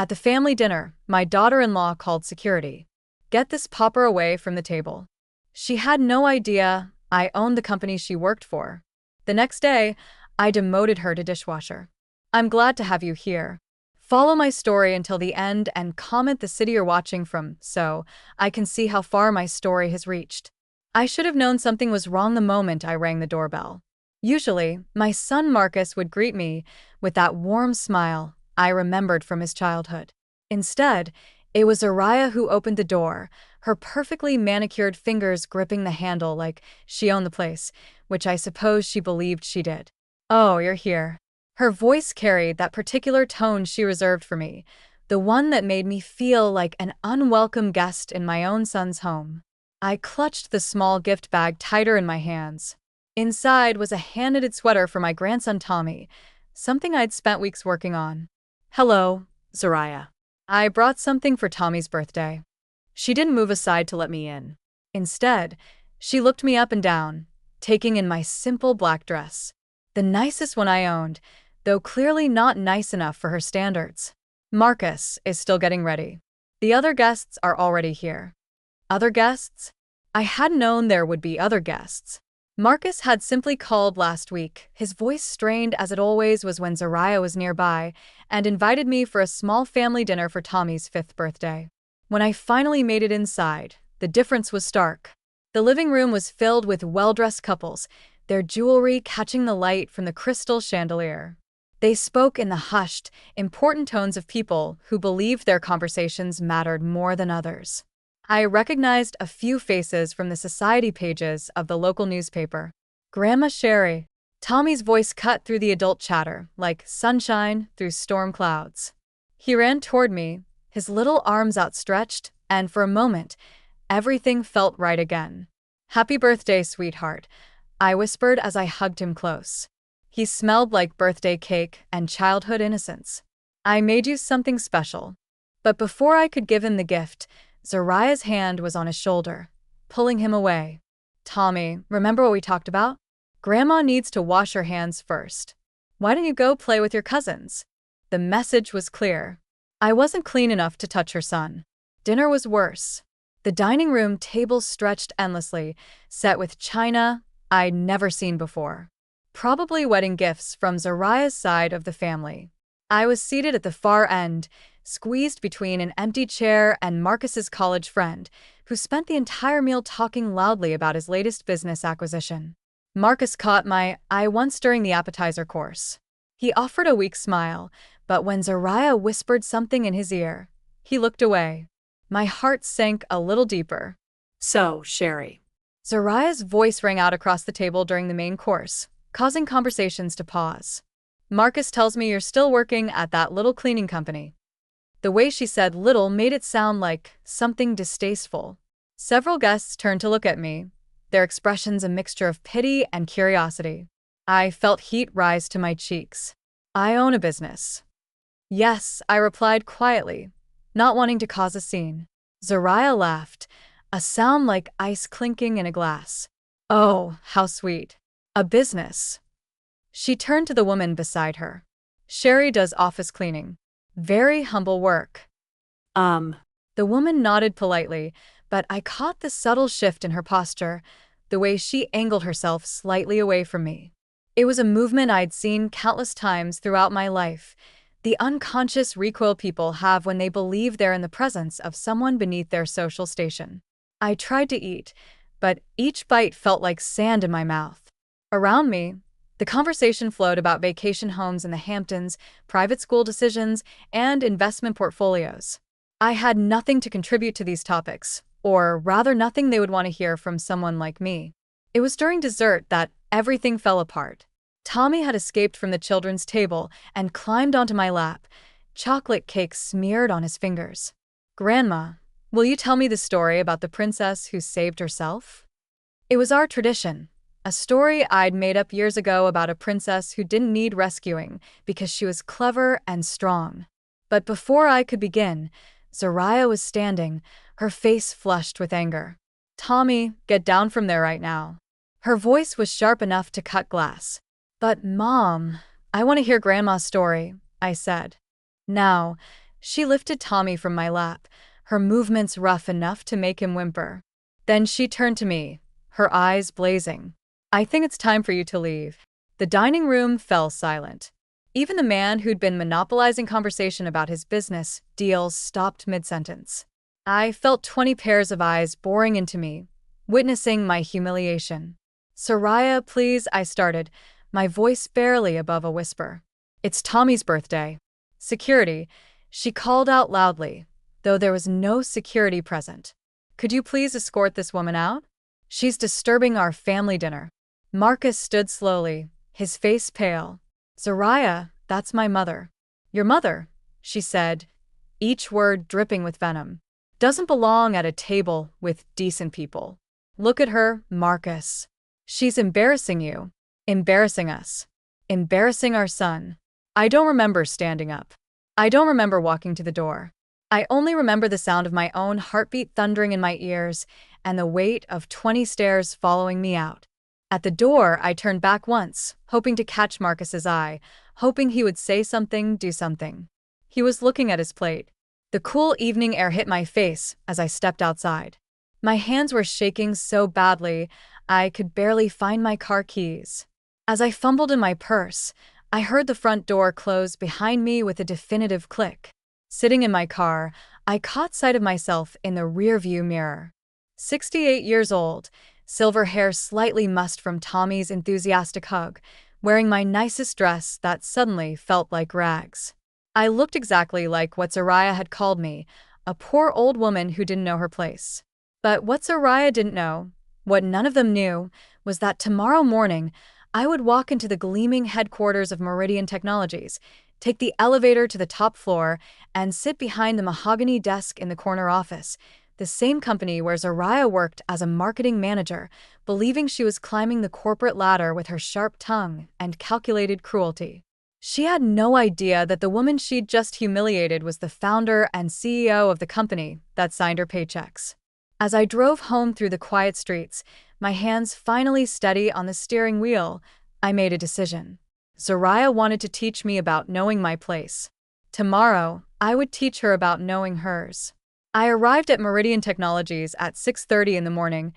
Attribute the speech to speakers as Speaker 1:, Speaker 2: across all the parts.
Speaker 1: At the family dinner, my daughter-in-law called security. Get this pauper away from the table. She had no idea I owned the company she worked for. The next day, I demoted her to dishwasher. I'm glad to have you here. Follow my story until the end and comment the city you're watching from so I can see how far my story has reached. I should have known something was wrong the moment I rang the doorbell. Usually, my son Marcus would greet me with that warm smile I remembered from his childhood. Instead, it was Araya who opened the door, her perfectly manicured fingers gripping the handle like she owned the place, which I suppose she believed she did. Oh, you're here. Her voice carried that particular tone she reserved for me, the one that made me feel like an unwelcome guest in my own son's home. I clutched the small gift bag tighter in my hands. Inside was a hand-knitted sweater for my grandson Tommy, something I'd spent weeks working on. Hello, Zaraya. I brought something for Tommy's birthday. She didn't move aside to let me in. Instead, she looked me up and down, taking in my simple black dress. The nicest one I owned, though clearly not nice enough for her standards. Marcus is still getting ready. The other guests are already here. Other guests? I hadn't known there would be other guests. Marcus had simply called last week, his voice strained as it always was when Zaraya was nearby, and invited me for a small family dinner for Tommy's 5th birthday. When I finally made it inside, the difference was stark. The living room was filled with well-dressed couples, their jewelry catching the light from the crystal chandelier. They spoke in the hushed, important tones of people who believed their conversations mattered more than others. I recognized a few faces from the society pages of the local newspaper. Grandma Sherry. Tommy's voice cut through the adult chatter, like sunshine through storm clouds. He ran toward me, his little arms outstretched, and for a moment, everything felt right again. Happy birthday, sweetheart, I whispered as I hugged him close. He smelled like birthday cake and childhood innocence. I made you something special. But before I could give him the gift, Zaraya's hand was on his shoulder, pulling him away. Tommy, remember what we talked about? Grandma needs to wash her hands first. Why don't you go play with your cousins? The message was clear. I wasn't clean enough to touch her son. Dinner was worse. The dining room tables stretched endlessly, set with china I'd never seen before. Probably wedding gifts from Zaraya's side of the family. I was seated at the far end, squeezed between an empty chair and Marcus's college friend, who spent the entire meal talking loudly about his latest business acquisition. Marcus caught my eye once during the appetizer course. He offered a weak smile, but when Zaraya whispered something in his ear, he looked away. My heart sank a little deeper.
Speaker 2: So, Sherry.
Speaker 1: Zaraya's voice rang out across the table during the main course, causing conversations to pause. Marcus tells me you're still working at that little cleaning company. The way she said little made it sound like something distasteful. Several guests turned to look at me, their expressions a mixture of pity and curiosity. I felt heat rise to my cheeks. I own a business. Yes, I replied quietly, not wanting to cause a scene. Zaraya laughed, a sound like ice clinking in a glass. Oh, how sweet. A business. She turned to the woman beside her. Sherry does office cleaning. Very humble work. The woman nodded politely, but I caught the subtle shift in her posture, the way she angled herself slightly away from me. It was a movement I'd seen countless times throughout my life, the unconscious recoil people have when they believe they're in the presence of someone beneath their social station. I tried to eat, but each bite felt like sand in my mouth. Around me, the conversation flowed about vacation homes in the Hamptons, private school decisions, and investment portfolios. I had nothing to contribute to these topics, or rather nothing they would want to hear from someone like me. It was during dessert that everything fell apart. Tommy had escaped from the children's table and climbed onto my lap, chocolate cake smeared on his fingers. Grandma, will you tell me the story about the princess who saved herself? It was our tradition. A story I'd made up years ago about a princess who didn't need rescuing because she was clever and strong. But before I could begin, Zaraya was standing, her face flushed with anger. Tommy, get down from there right now. Her voice was sharp enough to cut glass. But Mom, I want to hear Grandma's story, I said. Now, She lifted Tommy from my lap, her movements rough enough to make him whimper. Then she turned to me, her eyes blazing. I think it's time for you to leave. The dining room fell silent. Even the man who'd been monopolizing conversation about his business deals stopped mid-sentence. I felt 20 pairs of eyes boring into me, witnessing my humiliation. "Soraya, please," I started, my voice barely above a whisper. "It's Tommy's birthday." "Security," she called out loudly, though there was no security present. "Could you please escort this woman out? She's disturbing our family dinner." Marcus stood slowly, his face pale. "Soraya, that's my mother." "Your mother," she said, each word dripping with venom, "doesn't belong at a table with decent people. Look at her, Marcus. She's embarrassing you, embarrassing us, embarrassing our son." I don't remember standing up. I don't remember walking to the door. I only remember the sound of my own heartbeat thundering in my ears and the weight of 20 stares following me out. At the door, I turned back once, hoping to catch Marcus's eye, hoping he would say something, do something. He was looking at his plate. The cool evening air hit my face as I stepped outside. My hands were shaking so badly, I could barely find my car keys. As I fumbled in my purse, I heard the front door close behind me with a definitive click. Sitting in my car, I caught sight of myself in the rearview mirror. 68 years old, silver hair slightly mussed from Tommy's enthusiastic hug, wearing my nicest dress that suddenly felt like rags. I looked exactly like what Soraya had called me, a poor old woman who didn't know her place. But what Soraya didn't know, what none of them knew, was that tomorrow morning, I would walk into the gleaming headquarters of Meridian Technologies, take the elevator to the top floor, and sit behind the mahogany desk in the corner office, the same company where Soraya worked as a marketing manager, believing she was climbing the corporate ladder with her sharp tongue and calculated cruelty. She had no idea that the woman she'd just humiliated was the founder and CEO of the company that signed her paychecks. As I drove home through the quiet streets, my hands finally steady on the steering wheel, I made a decision. Soraya wanted to teach me about knowing my place. Tomorrow, I would teach her about knowing hers. I arrived at Meridian Technologies at 6:30 in the morning,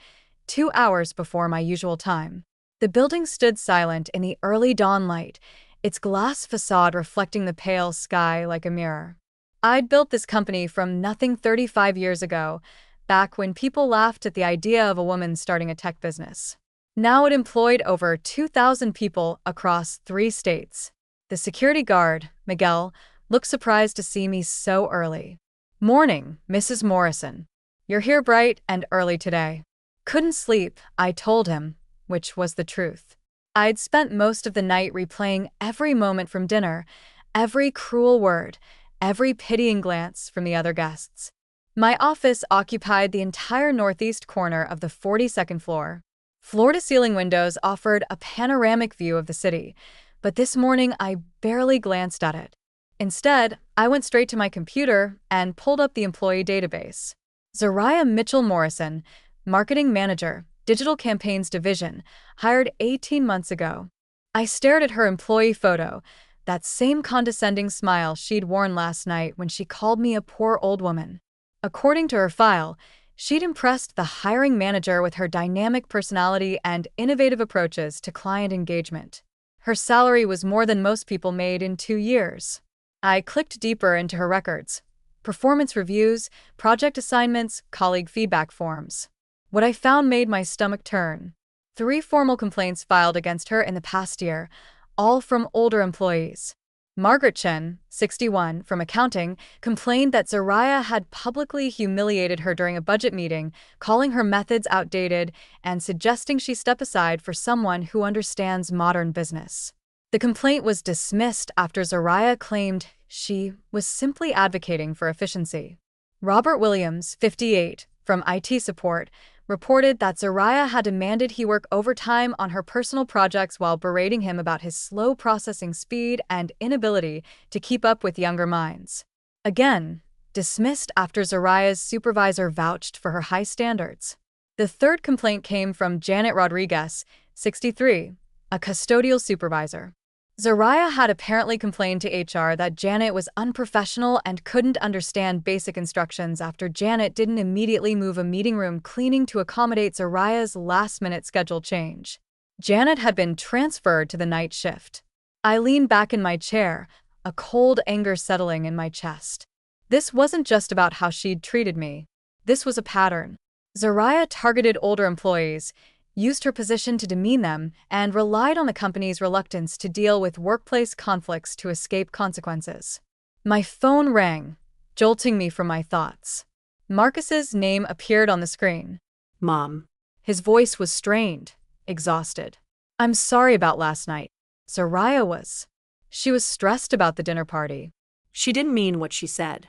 Speaker 1: 2 hours before my usual time. The building stood silent in the early dawn light, its glass facade reflecting the pale sky like a mirror. I'd built this company from nothing 35 years ago, back when people laughed at the idea of a woman starting a tech business. Now it employed over 2,000 people across 3 states. The security guard, Miguel, looked surprised to see me so early. "Morning, Mrs. Morrison. You're here bright and early today." "Couldn't sleep," I told him, which was the truth. I'd spent most of the night replaying every moment from dinner, every cruel word, every pitying glance from the other guests. My office occupied the entire northeast corner of the 42nd floor. Floor-to-ceiling windows offered a panoramic view of the city, but this morning I barely glanced at it. Instead, I went straight to my computer and pulled up the employee database. Soraya Mitchell Morrison, marketing manager, Digital Campaigns Division, hired 18 months ago. I stared at her employee photo, that same condescending smile she'd worn last night when she called me a poor old woman. According to her file, she'd impressed the hiring manager with her dynamic personality and innovative approaches to client engagement. Her salary was more than most people made in 2 years. I clicked deeper into her records: performance reviews, project assignments, colleague feedback forms. What I found made my stomach turn. 3 formal complaints filed against her in the past year, all from older employees. Margaret Chen, 61, from accounting, complained that Soraya had publicly humiliated her during a budget meeting, calling her methods outdated and suggesting she step aside for someone who understands modern business. The complaint was dismissed after Soraya claimed she was simply advocating for efficiency. Robert Williams, 58, from IT support, reported that Soraya had demanded he work overtime on her personal projects while berating him about his slow processing speed and inability to keep up with younger minds. Again, dismissed after Soraya's supervisor vouched for her high standards. The third complaint came from Janet Rodriguez, 63, a custodial supervisor. Zariah had apparently complained to HR that Janet was unprofessional and couldn't understand basic instructions after Janet didn't immediately move a meeting room cleaning to accommodate Zariah's last-minute schedule change. Janet had been transferred to the night shift. I leaned back in my chair, a cold anger settling in my chest. This wasn't just about how she'd treated me. This was a pattern. Zariah targeted older employees, used her position to demean them, and relied on the company's reluctance to deal with workplace conflicts to escape consequences. My phone rang, jolting me from my thoughts. Marcus's name appeared on the screen.
Speaker 2: Mom.
Speaker 1: His voice was strained, exhausted. I'm sorry about last night. Zariah was. She was stressed about the dinner party.
Speaker 2: She didn't mean what she said.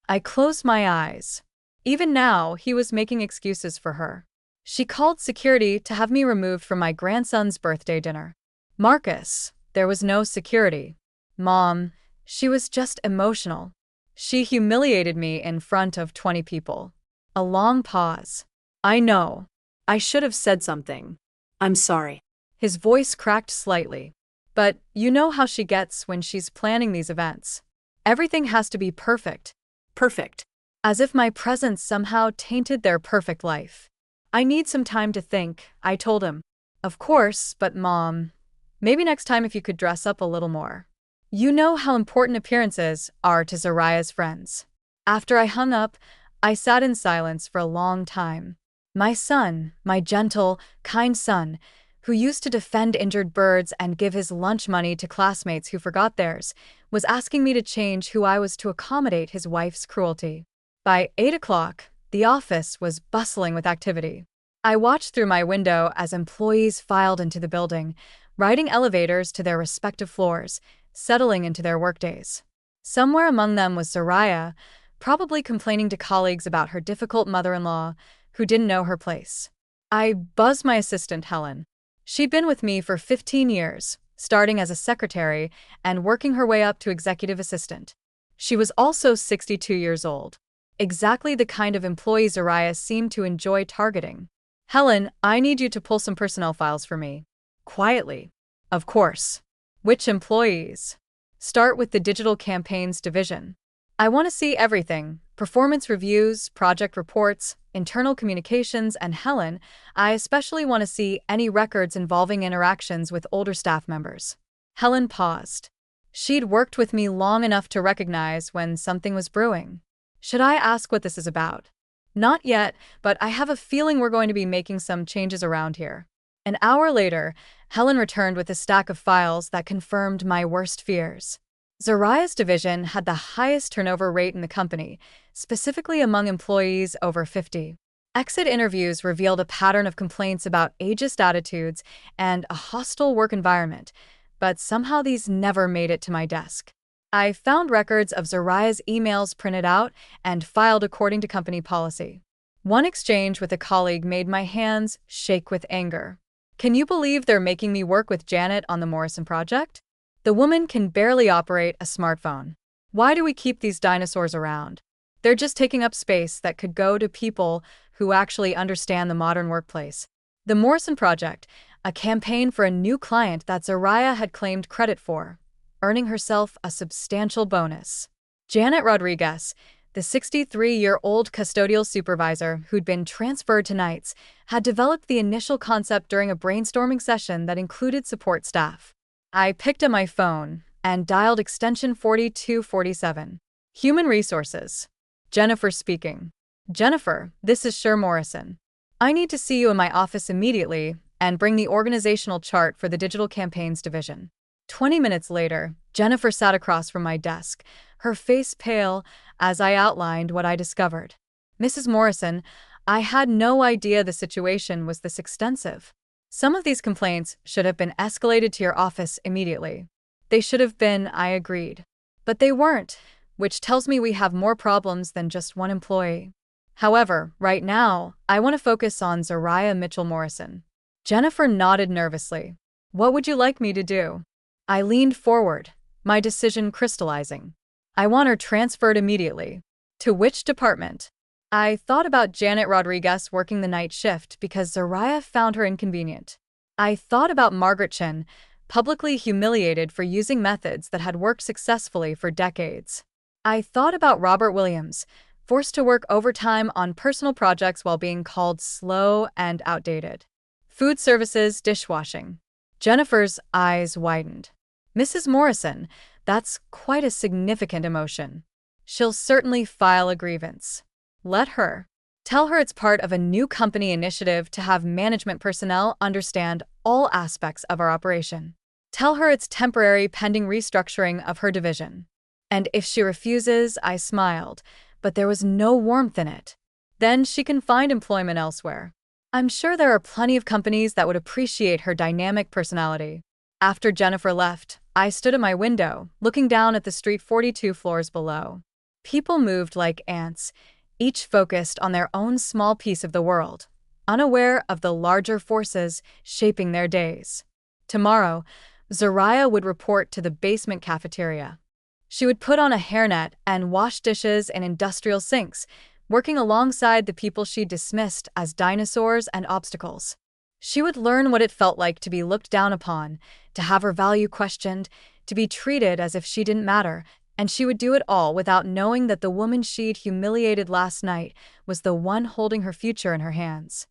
Speaker 1: I closed my eyes. Even now, he was making excuses for her. She called security to have me removed from my grandson's birthday dinner. Marcus, there was no security. Mom, she was just emotional. She humiliated me in front of 20 people. A long pause. I know.
Speaker 2: I should have said something. I'm sorry.
Speaker 1: His voice cracked slightly. But you know how she gets when she's planning these events. Everything has to be perfect.
Speaker 2: Perfect.
Speaker 1: As if my presence somehow tainted their perfect life. I need some time to think, I told him. Of course, but Mom, maybe next time if you could dress up a little more. You know how important appearances are to Zariah's friends. After I hung up, I sat in silence for a long time. My son, my gentle, kind son, who used to defend injured birds and give his lunch money to classmates who forgot theirs, was asking me to change who I was to accommodate his wife's cruelty. By 8 o'clock, the office was bustling with activity. I watched through my window as employees filed into the building, riding elevators to their respective floors, settling into their workdays. Somewhere among them was Zariah, probably complaining to colleagues about her difficult mother-in-law, who didn't know her place. I buzzed my assistant, Helen. She'd been with me for 15 years, starting as a secretary and working her way up to executive assistant. She was also 62 years old. Exactly the kind of employee Zariah seemed to enjoy targeting. Helen, I need you to pull some personnel files for me. Quietly. Of course. Which employees? Start with the digital campaigns division. I want to see everything: performance reviews, project reports, internal communications, and Helen, I especially want to see any records involving interactions with older staff members. Helen paused. She'd worked with me long enough to recognize when something was brewing. Should I ask what this is about? Not yet, but I have a feeling we're going to be making some changes around here. An hour later, Helen returned with a stack of files that confirmed my worst fears. Zariah's division had the highest turnover rate in the company, specifically among employees over 50. Exit interviews revealed a pattern of complaints about ageist attitudes and a hostile work environment, but somehow these never made it to my desk. I found records of Zariah's emails printed out and filed according to company policy. One exchange with a colleague made my hands shake with anger. Can you believe they're making me work with Janet on the Morrison project? The woman can barely operate a smartphone. Why do we keep these dinosaurs around? They're just taking up space that could go to people who actually understand the modern workplace. The Morrison project, a campaign for a new client that Zariah had claimed credit for, earning herself a substantial bonus. Janet Rodriguez, the 63-year-old custodial supervisor who'd been transferred to nights, had developed the initial concept during a brainstorming session that included support staff. I picked up my phone and dialed extension 4247. Human Resources. Jennifer speaking. Jennifer, this is Cher Morrison. I need to see you in my office immediately and bring the organizational chart for the digital campaigns division. 20 minutes later, Jennifer sat across from my desk, her face pale as I outlined what I discovered. Mrs. Morrison, I had no idea the situation was this extensive. Some of these complaints should have been escalated to your office immediately. They should have been, I agreed. But they weren't, which tells me we have more problems than just one employee. However, right now, I want to focus on Zariah Mitchell Morrison. Jennifer nodded nervously. What would you like me to do? I leaned forward, my decision crystallizing. I want her transferred immediately. To which department? I thought about Janet Rodriguez working the night shift because Zariah found her inconvenient. I thought about Margaret Chen, publicly humiliated for using methods that had worked successfully for decades. I thought about Robert Williams, forced to work overtime on personal projects while being called slow and outdated. Food services, dishwashing. Jennifer's eyes widened. Mrs. Morrison, that's quite a significant emotion. She'll certainly file a grievance. Let her. Tell her it's part of a new company initiative to have management personnel understand all aspects of our operation. Tell her it's temporary pending restructuring of her division. And if she refuses, I smiled, but there was no warmth in it. Then she can find employment elsewhere. I'm sure there are plenty of companies that would appreciate her dynamic personality. After Jennifer left, I stood at my window, looking down at the street 42 floors below. People moved like ants, each focused on their own small piece of the world, unaware of the larger forces shaping their days. Tomorrow, Zariah would report to the basement cafeteria. She would put on a hairnet and wash dishes in industrial sinks, working alongside the people she dismissed as dinosaurs and obstacles. She would learn what it felt like to be looked down upon, to have her value questioned, to be treated as if she didn't matter, and she would do it all without knowing that the woman she'd humiliated last night was the one holding her future in her hands.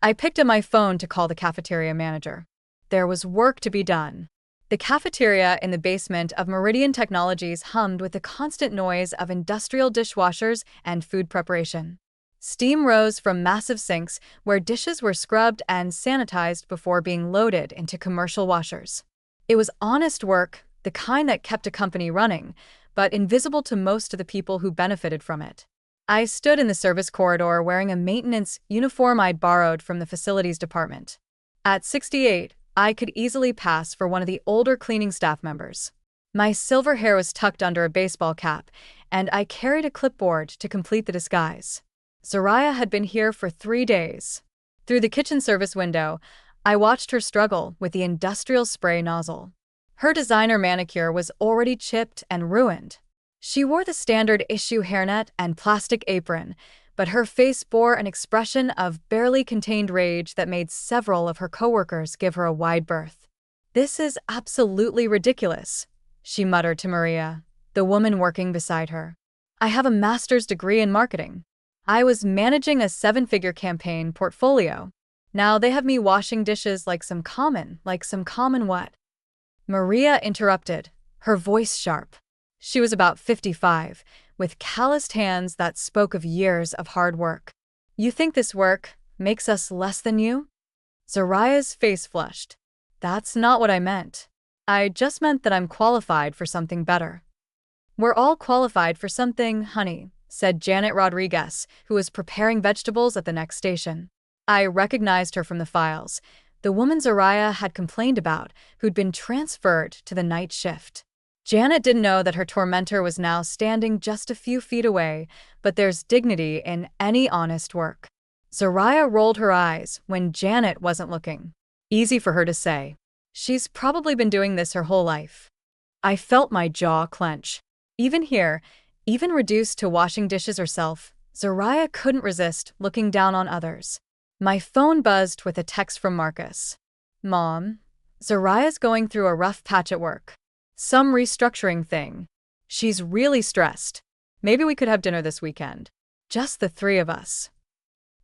Speaker 1: I picked up my phone to call the cafeteria manager. There was work to be done. The cafeteria in the basement of Meridian Technologies hummed with the constant noise of industrial dishwashers and food preparation. Steam rose from massive sinks where dishes were scrubbed and sanitized before being loaded into commercial washers. It was honest work, the kind that kept a company running, but invisible to most of the people who benefited from it. I stood in the service corridor wearing a maintenance uniform I'd borrowed from the facilities department. At 68, I could easily pass for one of the older cleaning staff members. My silver hair was tucked under a baseball cap, and I carried a clipboard to complete the disguise. Zariah had been here for 3 days. Through the kitchen service window, I watched her struggle with the industrial spray nozzle. Her designer manicure was already chipped and ruined. She wore the standard issue hairnet and plastic apron, but her face bore an expression of barely contained rage that made several of her coworkers give her a wide berth. "This is absolutely ridiculous," she muttered to Maria, the woman working beside her. "I have a master's degree in marketing. I was managing a 7-figure campaign portfolio. Now they have me washing dishes like some common what?" Maria interrupted, her voice sharp. She was about 55, with calloused hands that spoke of years of hard work. "You think this work makes us less than you?" Zariah's face flushed. "That's not what I meant. I just meant that I'm qualified for something better." "We're all qualified for something, honey," said Janet Rodriguez, who was preparing vegetables at the next station. I recognized her from the files, the woman Zariah had complained about, who'd been transferred to the night shift. Janet didn't know that her tormentor was now standing just a few feet away, but there's dignity in any honest work. Zariah rolled her eyes when Janet wasn't looking. Easy for her to say. She's probably been doing this her whole life. I felt my jaw clench. Even here, even reduced to washing dishes herself, Zariah couldn't resist looking down on others. My phone buzzed with a text from Marcus. "Mom, Zariah's going through a rough patch at work. Some restructuring thing. She's really stressed. Maybe we could have dinner this weekend. Just the 3 of us."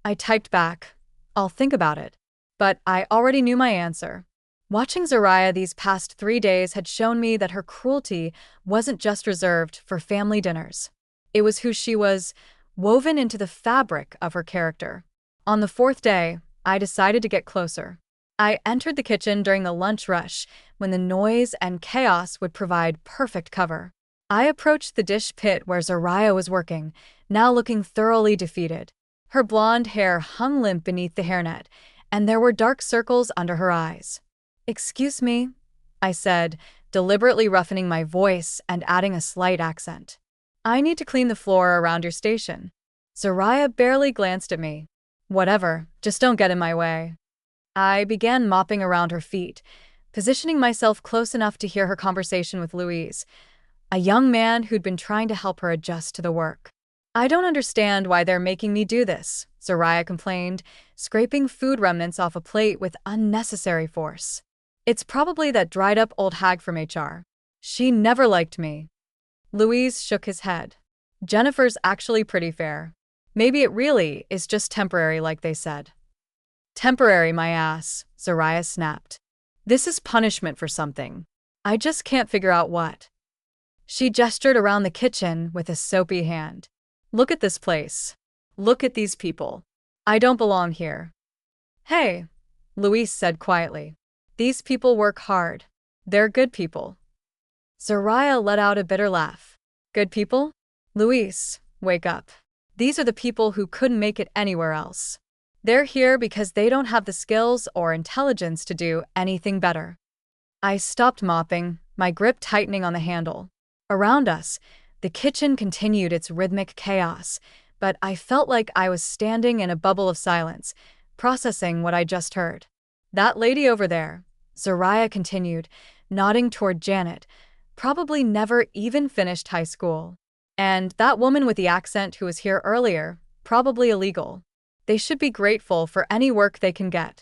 Speaker 1: I typed back, "I'll think about it." But I already knew my answer. Watching Zariah these past 3 days had shown me that her cruelty wasn't just reserved for family dinners. It was who she was, woven into the fabric of her character. On the 4th day, I decided to get closer. I entered the kitchen during the lunch rush, when the noise and chaos would provide perfect cover. I approached the dish pit where Zariah was working, now looking thoroughly defeated. Her blonde hair hung limp beneath the hairnet, and there were dark circles under her eyes. "Excuse me," I said, deliberately roughening my voice and adding a slight accent. "I need to clean the floor around your station." Zariah barely glanced at me. "Whatever, just don't get in my way." I began mopping around her feet, positioning myself close enough to hear her conversation with Louise, a young man who'd been trying to help her adjust to the work. "I don't understand why they're making me do this," Zariah complained, scraping food remnants off a plate with unnecessary force. It's probably that dried-up old hag from HR. She never liked me. Louise shook his head. Jennifer's actually pretty fair. Maybe it really is just temporary like they said. Temporary, my ass, Zariah snapped. This is punishment for something. I just can't figure out what. She gestured around the kitchen with a soapy hand. Look at this place. Look at these people. I don't belong here. Hey, Louise said quietly. These people work hard. They're good people. Zariah let out a bitter laugh. Good people? Louise, wake up. These are the people who couldn't make it anywhere else. They're here because they don't have the skills or intelligence to do anything better. I stopped mopping, my grip tightening on the handle. Around us, the kitchen continued its rhythmic chaos, but I felt like I was standing in a bubble of silence, processing what I just heard. That lady over there, Zariah continued, nodding toward Janet, probably never even finished high school. And that woman with the accent who was here earlier, probably illegal. They should be grateful for any work they can get.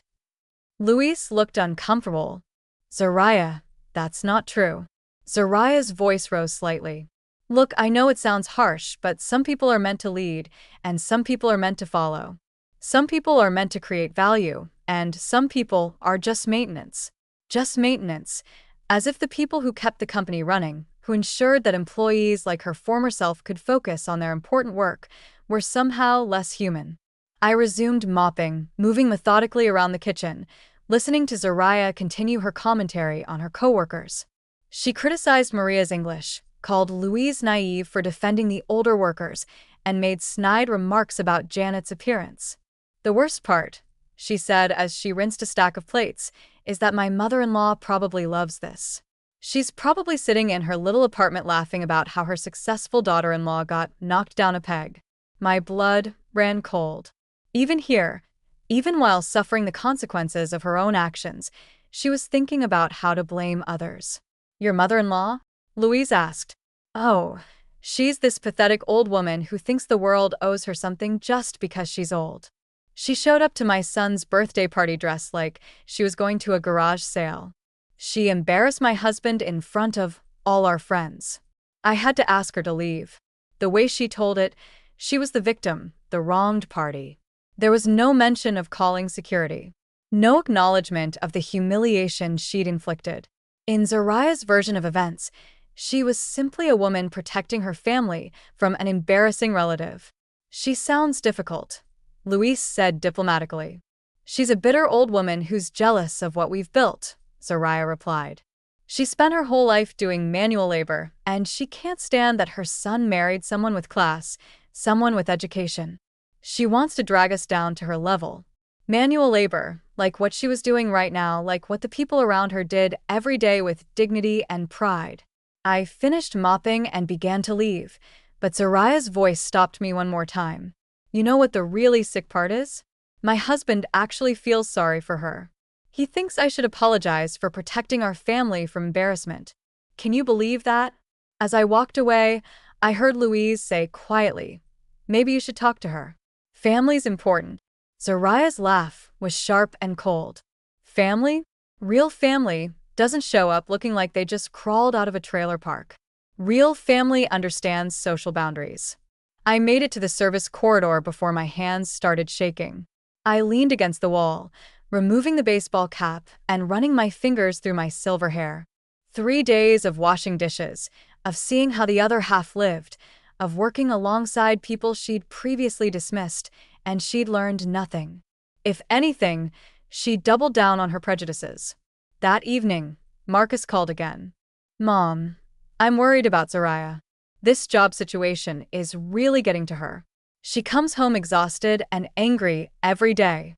Speaker 1: Louise looked uncomfortable. Zariah, that's not true. Zariah's voice rose slightly. Look, I know it sounds harsh, but some people are meant to lead, and some people are meant to follow. Some people are meant to create value, and some people are just maintenance. Just maintenance, as if the people who kept the company running, who ensured that employees like her former self could focus on their important work, were somehow less human. I resumed mopping, moving methodically around the kitchen, listening to Zariah continue her commentary on her coworkers. She criticized Maria's English, called Louise naive for defending the older workers, and made snide remarks about Janet's appearance. The worst part, she said as she rinsed a stack of plates, is that my mother-in-law probably loves this. She's probably sitting in her little apartment laughing about how her successful daughter-in-law got knocked down a peg. My blood ran cold. Even here, even while suffering the consequences of her own actions, she was thinking about how to blame others. Your mother-in-law? Louise asked. Oh, she's this pathetic old woman who thinks the world owes her something just because she's old. She showed up to my son's birthday party dressed like she was going to a garage sale. She embarrassed my husband in front of all our friends. I had to ask her to leave. The way she told it, she was the victim, the wronged party. There was no mention of calling security. No acknowledgement of the humiliation she'd inflicted. In Zariah's version of events, she was simply a woman protecting her family from an embarrassing relative. She sounds difficult, Louise said diplomatically. She's a bitter old woman who's jealous of what we've built, Zariah replied. She spent her whole life doing manual labor, and she can't stand that her son married someone with class, someone with education. She wants to drag us down to her level. Manual labor, like what she was doing right now, like what the people around her did every day with dignity and pride. I finished mopping and began to leave, but Zariah's voice stopped me one more time. You know what the really sick part is? My husband actually feels sorry for her. He thinks I should apologize for protecting our family from embarrassment. Can you believe that? As I walked away, I heard Louise say quietly, maybe you should talk to her. Family's important. Zariah's laugh was sharp and cold. Family? Real family doesn't show up looking like they just crawled out of a trailer park. Real family understands social boundaries. I made it to the service corridor before my hands started shaking. I leaned against the wall, removing the baseball cap and running my fingers through my silver hair. 3 days of washing dishes, of seeing how the other half lived, of working alongside people she'd previously dismissed, and she'd learned nothing. If anything, she doubled down on her prejudices. That evening, Marcus called again. Mom, I'm worried about Zariah. This job situation is really getting to her. She comes home exhausted and angry every day.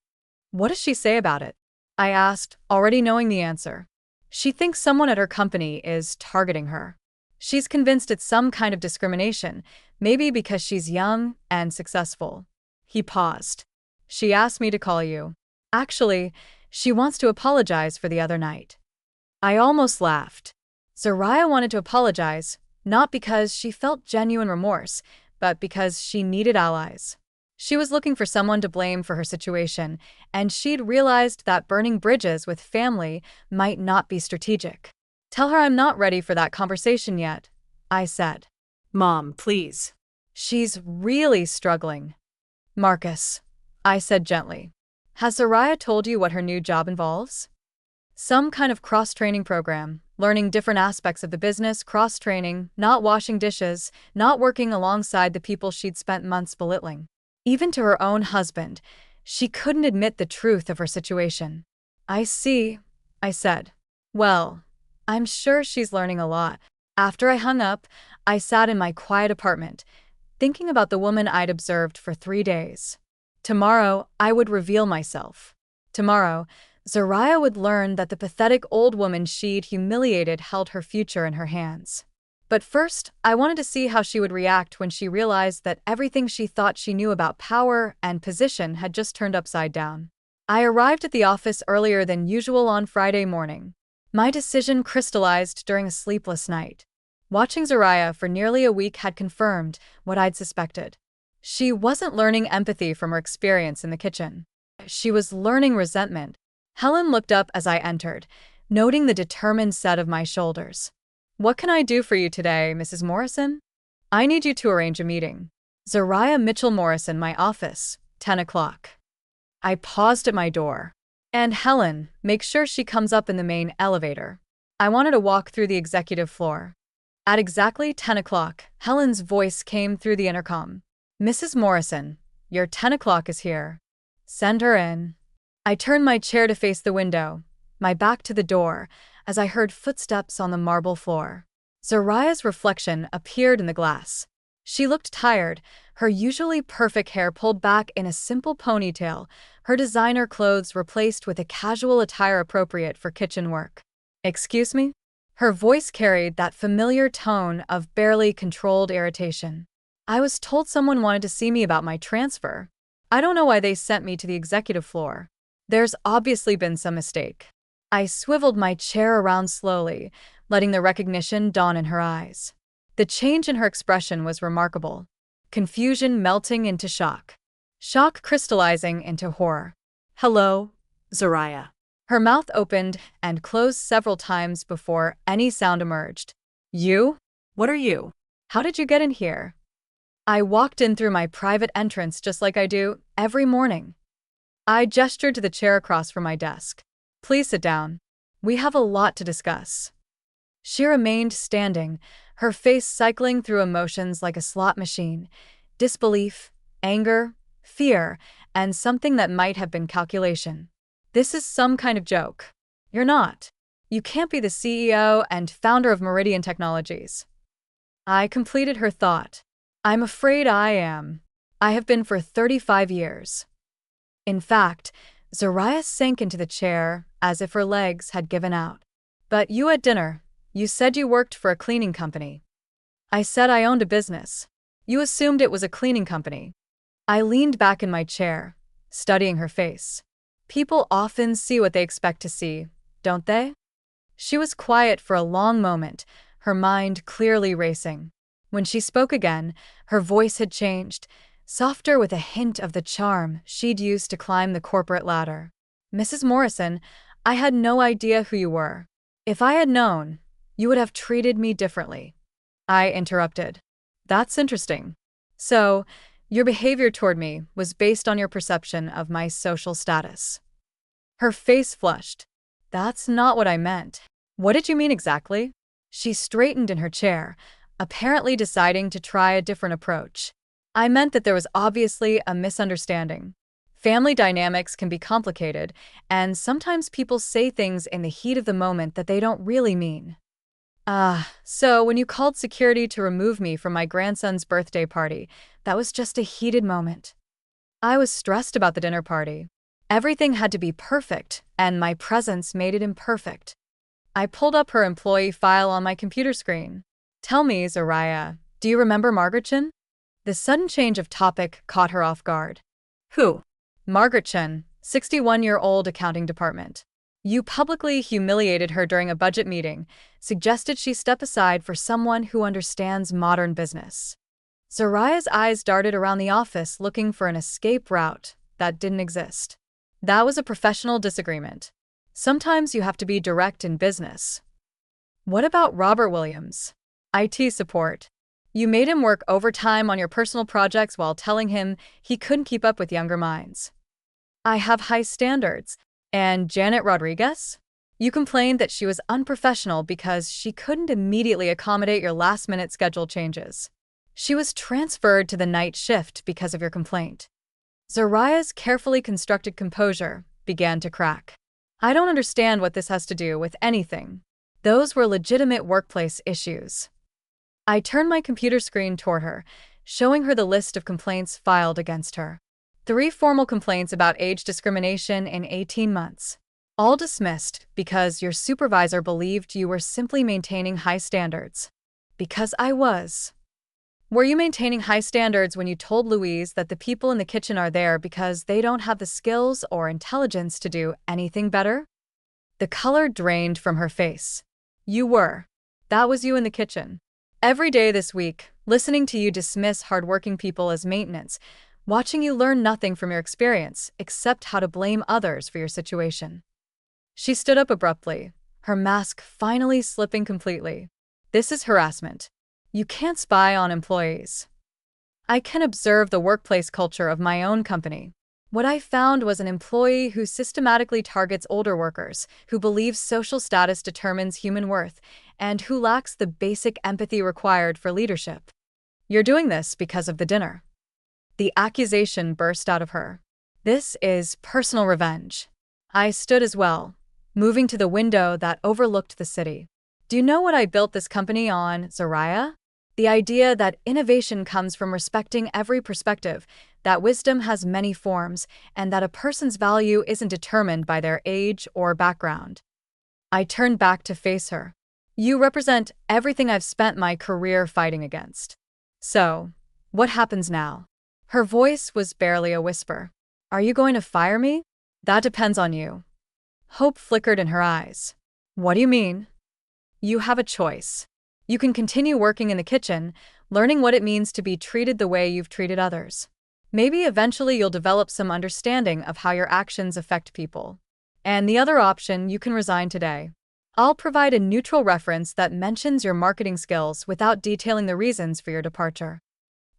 Speaker 1: What does she say about it? I asked, already knowing the answer. She thinks someone at her company is targeting her. She's convinced it's some kind of discrimination, maybe because she's young and successful. He paused. She asked me to call you. Actually, she wants to apologize for the other night. I almost laughed. Zariah wanted to apologize, not because she felt genuine remorse, but because she needed allies. She was looking for someone to blame for her situation, and she'd realized that burning bridges with family might not be strategic. Tell her I'm not ready for that conversation yet, I said.
Speaker 2: Mom, please.
Speaker 1: She's really struggling. Marcus, I said gently. Has Soraya told you what her new job involves? Some kind of cross-training program, learning different aspects of the business, cross-training, not washing dishes, not working alongside the people she'd spent months belittling. Even to her own husband, she couldn't admit the truth of her situation. I see, I said. Well, I'm sure she's learning a lot. After I hung up, I sat in my quiet apartment, thinking about the woman I'd observed for 3 days. Tomorrow, I would reveal myself. Tomorrow, Soraya would learn that the pathetic old woman she'd humiliated held her future in her hands. But first, I wanted to see how she would react when she realized that everything she thought she knew about power and position had just turned upside down. I arrived at the office earlier than usual on Friday morning. My decision crystallized during a sleepless night. Watching Soraya for nearly a week had confirmed what I'd suspected. She wasn't learning empathy from her experience in the kitchen. She was learning resentment. Helen looked up as I entered, noting the determined set of my shoulders. What can I do for you today, Mrs. Morrison? I need you to arrange a meeting. Soraya Mitchell Morrison, my office, 10 o'clock. I paused at my door. And Helen, make sure she comes up in the main elevator. I wanted to walk through the executive floor. At exactly 10 o'clock, Helen's voice came through the intercom. Mrs. Morrison, your 10 o'clock is here. Send her in. I turned my chair to face the window, my back to the door, as I heard footsteps on the marble floor. Soraya's reflection appeared in the glass. She looked tired, her usually perfect hair pulled back in a simple ponytail, her designer clothes replaced with a casual attire appropriate for kitchen work. Excuse me? Her voice carried that familiar tone of barely controlled irritation. I was told someone wanted to see me about my transfer. I don't know why they sent me to the executive floor. There's obviously been some mistake. I swiveled my chair around slowly, letting the recognition dawn in her eyes. The change in her expression was remarkable. Confusion melting into shock. Shock crystallizing into horror. Hello,
Speaker 2: Soraya.
Speaker 1: Her mouth opened and closed several times before any sound emerged. You?
Speaker 2: What are you?
Speaker 1: How did you get in here? I walked in through my private entrance just like I do every morning. I gestured to the chair across from my desk. Please sit down. We have a lot to discuss. She remained standing, her face cycling through emotions like a slot machine. Disbelief, anger, fear, and something that might have been calculation. This is some kind of joke. You're not. You can't be the CEO and founder of Meridian Technologies. I completed her thought. I'm afraid I am. I have been for 35 years. In fact, Soraya sank into the chair as if her legs had given out. But you at dinner, you said you worked for a cleaning company. I said I owned a business. You assumed it was a cleaning company. I leaned back in my chair, studying her face. People often see what they expect to see, don't they? She was quiet for a long moment, her mind clearly racing. When she spoke again, her voice had changed, softer with a hint of the charm she'd used to climb the corporate ladder. Mrs. Morrison, I had no idea who you were. If I had known, you would have treated me differently. I interrupted. That's interesting. So, your behavior toward me was based on your perception of my social status. Her face flushed. That's not what I meant. What did you mean exactly? She straightened in her chair, apparently deciding to try a different approach. I meant that there was obviously a misunderstanding. Family dynamics can be complicated, and sometimes people say things in the heat of the moment that they don't really mean. So when you called security to remove me from my grandson's birthday party, that was just a heated moment. I was stressed about the dinner party. Everything had to be perfect, and my presence made it imperfect. I pulled up her employee file on my computer screen. Tell me, Soraya, do you remember Margaretchen? The sudden change of topic caught her off guard.
Speaker 2: Who?
Speaker 1: Margaretchen, 61-year-old accounting department. You publicly humiliated her during a budget meeting, suggested she step aside for someone who understands modern business. Zariah's eyes darted around the office looking for an escape route that didn't exist. That was a professional disagreement. Sometimes you have to be direct in business. What about Robert Williams? IT support. You made him work overtime on your personal projects while telling him he couldn't keep up with younger minds. I have high standards. And Janet Rodriguez? You complained that she was unprofessional because she couldn't immediately accommodate your last-minute schedule changes. She was transferred to the night shift because of your complaint. Zariah's carefully constructed composure began to crack. I don't understand what this has to do with anything. Those were legitimate workplace issues. I turned my computer screen toward her, showing her the list of complaints filed against her. 3 formal complaints about age discrimination in 18 months. All dismissed because your supervisor believed you were simply maintaining high standards. Because I was. Were you maintaining high standards when you told Louise that the people in the kitchen are there because they don't have the skills or intelligence to do anything better? The color drained from her face. You were. That was you in the kitchen. Every day this week, listening to you dismiss hardworking people as maintenance, watching you learn nothing from your experience except how to blame others for your situation. She stood up abruptly, her mask finally slipping completely. This is harassment. You can't spy on employees. I can observe the workplace culture of my own company. What I found was an employee who systematically targets older workers, who believes social status determines human worth, and who lacks the basic empathy required for leadership. You're doing this because of the dinner. The accusation burst out of her. This is personal revenge. I stood as well, moving to the window that overlooked the city. Do you know what I built this company on, Zariah? The idea that innovation comes from respecting every perspective, that wisdom has many forms, and that a person's value isn't determined by their age or background. I turned back to face her. You represent everything I've spent my career fighting against. So, what happens now? Her voice was barely a whisper. Are you going to fire me? That depends on you. Hope flickered in her eyes. What do you mean? You have a choice. You can continue working in the kitchen, learning what it means to be treated the way you've treated others. Maybe eventually you'll develop some understanding of how your actions affect people. And the other option, you can resign today. I'll provide a neutral reference that mentions your marketing skills without detailing the reasons for your departure.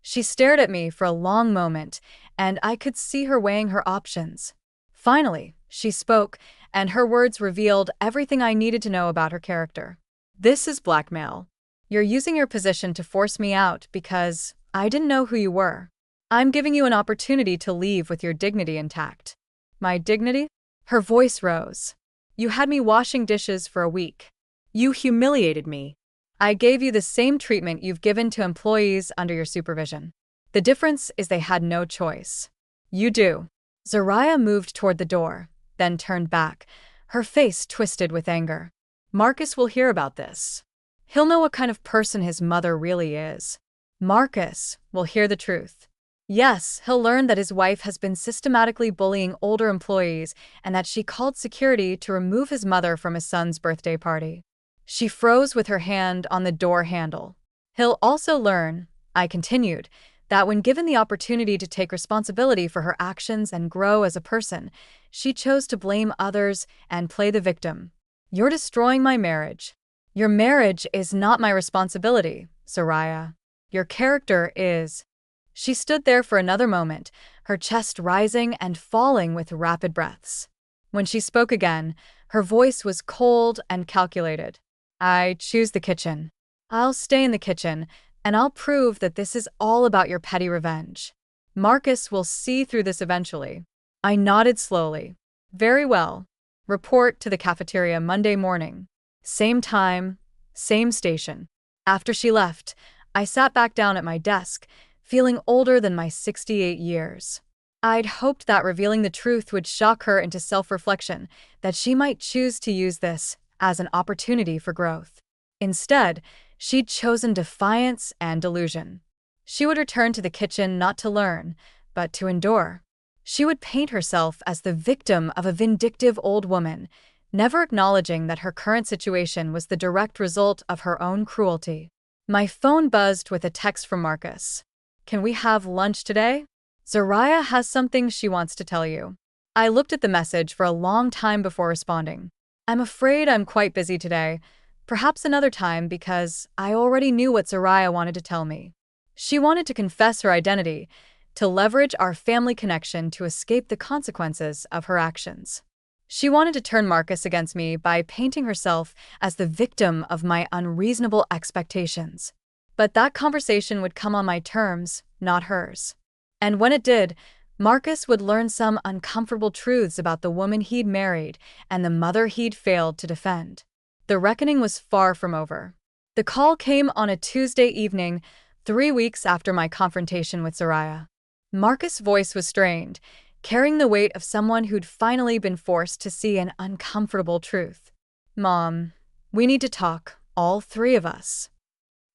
Speaker 1: She stared at me for a long moment, and I could see her weighing her options. Finally, she spoke, and her words revealed everything I needed to know about her character. This is blackmail. You're using your position to force me out because I didn't know who you were. I'm giving you an opportunity to leave with your dignity intact. My dignity? Her voice rose. You had me washing dishes for a week. You humiliated me. I gave you the same treatment you've given to employees under your supervision. The difference is they had no choice. You do. Zariah moved toward the door, then turned back, her face twisted with anger. Marcus will hear about this. He'll know what kind of person his mother really is. Marcus will hear the truth. Yes, he'll learn that his wife has been systematically bullying older employees and that she called security to remove his mother from his son's birthday party. She froze with her hand on the door handle. He'll also learn, I continued, that when given the opportunity to take responsibility for her actions and grow as a person, she chose to blame others and play the victim. You're destroying my marriage. Your marriage is not my responsibility, Zariah. Your character is. She stood there for another moment, her chest rising and falling with rapid breaths. When she spoke again, her voice was cold and calculated. I choose the kitchen. I'll stay in the kitchen, and I'll prove that this is all about your petty revenge. Marcus will see through this eventually. I nodded slowly. Very well. Report to the cafeteria Monday morning. Same time, same station. After she left, I sat back down at my desk, feeling older than my 68 years. I'd hoped that revealing the truth would shock her into self-reflection, that she might choose to use this as an opportunity for growth. Instead, she'd chosen defiance and delusion. She would return to the kitchen not to learn, but to endure. She would paint herself as the victim of a vindictive old woman, never acknowledging that her current situation was the direct result of her own cruelty. My phone buzzed with a text from Marcus. Can we have lunch today? Zariah has something she wants to tell you. I looked at the message for a long time before responding. I'm afraid I'm quite busy today. Perhaps another time because I already knew what Zariah wanted to tell me. She wanted to confess her identity, to leverage our family connection to escape the consequences of her actions. She wanted to turn Marcus against me by painting herself as the victim of my unreasonable expectations. But that conversation would come on my terms, not hers. And when it did, Marcus would learn some uncomfortable truths about the woman he'd married and the mother he'd failed to defend. The reckoning was far from over. The call came on a Tuesday evening, 3 weeks after my confrontation with Zariah. Marcus' voice was strained, carrying the weight of someone who'd finally been forced to see an uncomfortable truth. Mom, we need to talk, all three of us.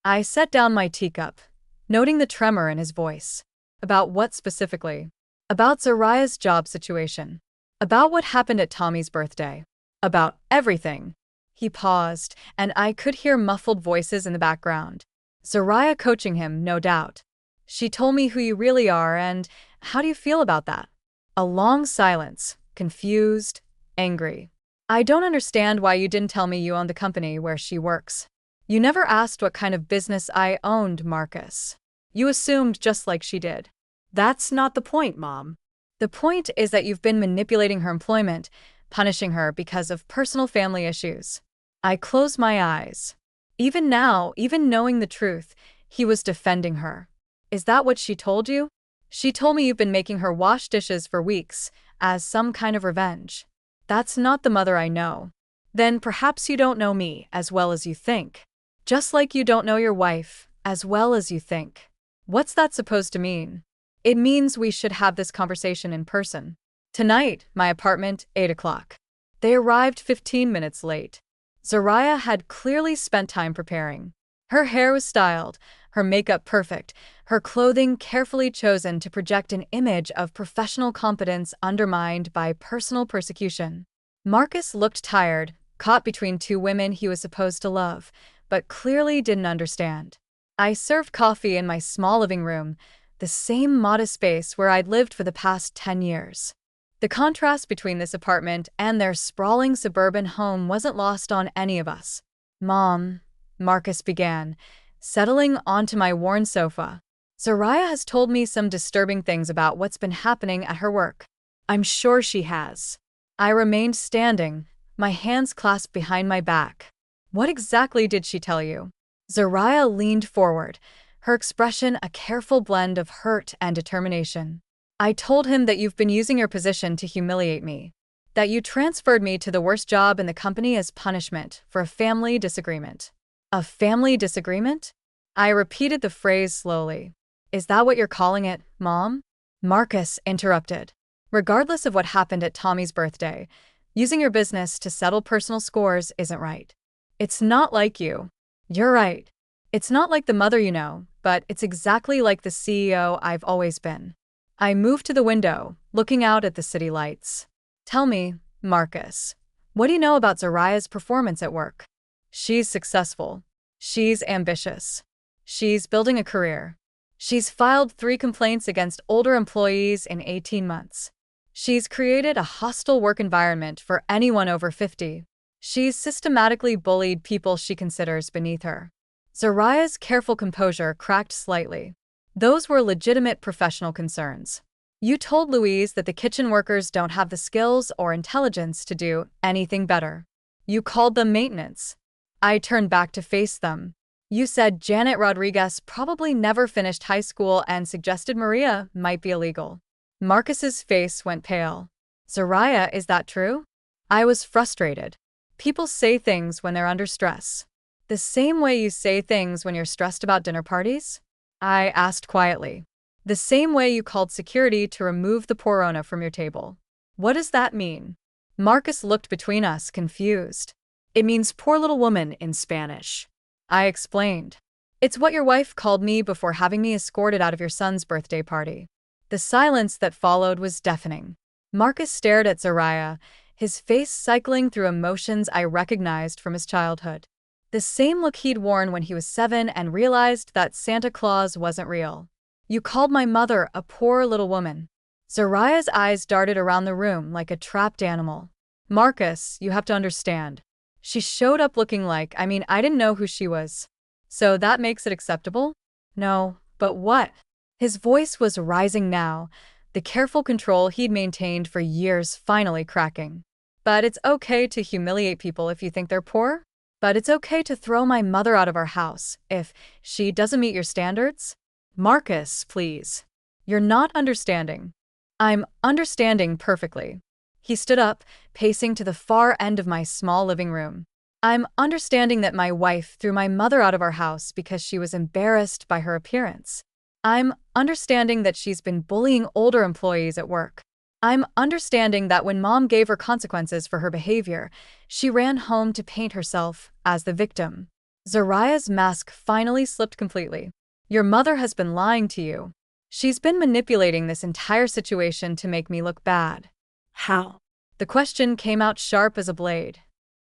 Speaker 1: I set down my teacup, noting the tremor in his voice. About what specifically? About Zariah's job situation. About what happened at Tommy's birthday. About everything. He paused, and I could hear muffled voices in the background. Zariah coaching him, no doubt. She told me who you really are, and how do you feel about that? A long silence, confused, angry. I don't understand why you didn't tell me you owned the company where she works. You never asked what kind of business I owned, Marcus. You assumed just like she did.
Speaker 2: That's not the point, Mom.
Speaker 1: The point is that you've been manipulating her employment, punishing her because of personal family issues. I closed my eyes. Even now, even knowing the truth, he was defending her. Is that what she told you? She told me you've been making her wash dishes for weeks, as some kind of revenge. That's not the mother I know. Then perhaps you don't know me as well as you think. Just like you don't know your wife as well as you think. What's that supposed to mean? It means we should have this conversation in person. Tonight, my apartment, 8 o'clock. They arrived 15 minutes late. Zariah had clearly spent time preparing. Her hair was styled, her makeup perfect, her clothing carefully chosen to project an image of professional competence undermined by personal persecution. Marcus looked tired, caught between two women he was supposed to love, but clearly didn't understand. I served coffee in my small living room, the same modest space where I'd lived for the past 10 years. The contrast between this apartment and their sprawling suburban home wasn't lost on any of us. Mom, Marcus began, settling onto my worn sofa. Zariah has told me some disturbing things about what's been happening at her work.
Speaker 2: I'm sure she has.
Speaker 1: I remained standing, my hands clasped behind my back. What exactly did she tell you? Zariah leaned forward, her expression a careful blend of hurt and determination. I told him that you've been using your position to humiliate me, that you transferred me to the worst job in the company as punishment for a family disagreement. A family disagreement? I repeated the phrase slowly. Is that what you're calling it, Mom? Marcus interrupted. Regardless of what happened at Tommy's birthday, using your business to settle personal scores isn't right. It's not like you. You're right. It's not like the mother you know, but it's exactly like the CEO I've always been. I moved to the window, looking out at the city lights. Tell me, Marcus, what do you know about Zariah's performance at work? She's successful. She's ambitious. She's building a career. She's filed 3 complaints against older employees in 18 months. She's created a hostile work environment for anyone over 50. She's systematically bullied people she considers beneath her. Zariah's careful composure cracked slightly. Those were legitimate professional concerns. You told Louise that the kitchen workers don't have the skills or intelligence to do anything better. You called them maintenance. I turned back to face them. You said Janet Rodriguez probably never finished high school and suggested Maria might be illegal. Marcus's face went pale. Zariah, is that true? I was frustrated. People say things when they're under stress. The same way you say things when you're stressed about dinner parties? I asked quietly. The same way you called security to remove the Porona from your table. What does that mean? Marcus looked between us, confused.
Speaker 2: It means poor little woman in Spanish.
Speaker 1: I explained. It's what your wife called me before having me escorted out of your son's birthday party. The silence that followed was deafening. Marcus stared at Zariah, his face cycling through emotions I recognized from his childhood. The same look he'd worn when he was 7 and realized that Santa Claus wasn't real. You called my mother a poor little woman. Zariah's eyes darted around the room like a trapped animal. Marcus, you have to understand. She showed up looking like, I didn't know who she was. So that makes it acceptable? No, but what? His voice was rising now, the careful control he'd maintained for years finally cracking. But it's okay to humiliate people if you think they're poor? But it's okay to throw my mother out of our house if she doesn't meet your standards? Marcus, please. You're not understanding. I'm understanding perfectly. He stood up, pacing to the far end of my small living room. I'm understanding that my wife threw my mother out of our house because she was embarrassed by her appearance. I'm understanding that she's been bullying older employees at work. I'm understanding that when mom gave her consequences for her behavior, she ran home to paint herself as the victim. Zariah's mask finally slipped completely. Your mother has been lying to you. She's been manipulating this entire situation to make me look bad.
Speaker 2: How?
Speaker 1: The question came out sharp as a blade.